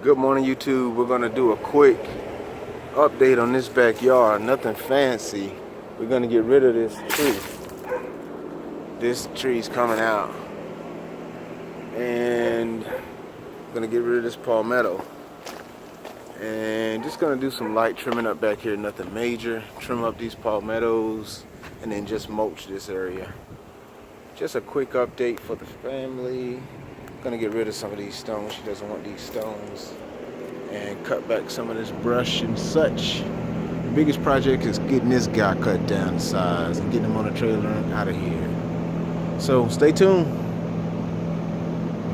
Good morning, YouTube. We're gonna do a quick update on this backyard. Nothing fancy. We're gonna get rid of this tree. This tree's coming out, and we're gonna get rid of this palmetto. And just gonna do some light trimming up back here. Nothing major. Trim up these palmettos, and then just mulch this area. Just a quick update for the family. Gonna get rid of some of these stones. She doesn't want these stones, and cut back some of this brush and such. The biggest project is getting this guy cut down to size and getting him on a trailer and out of here. So stay tuned.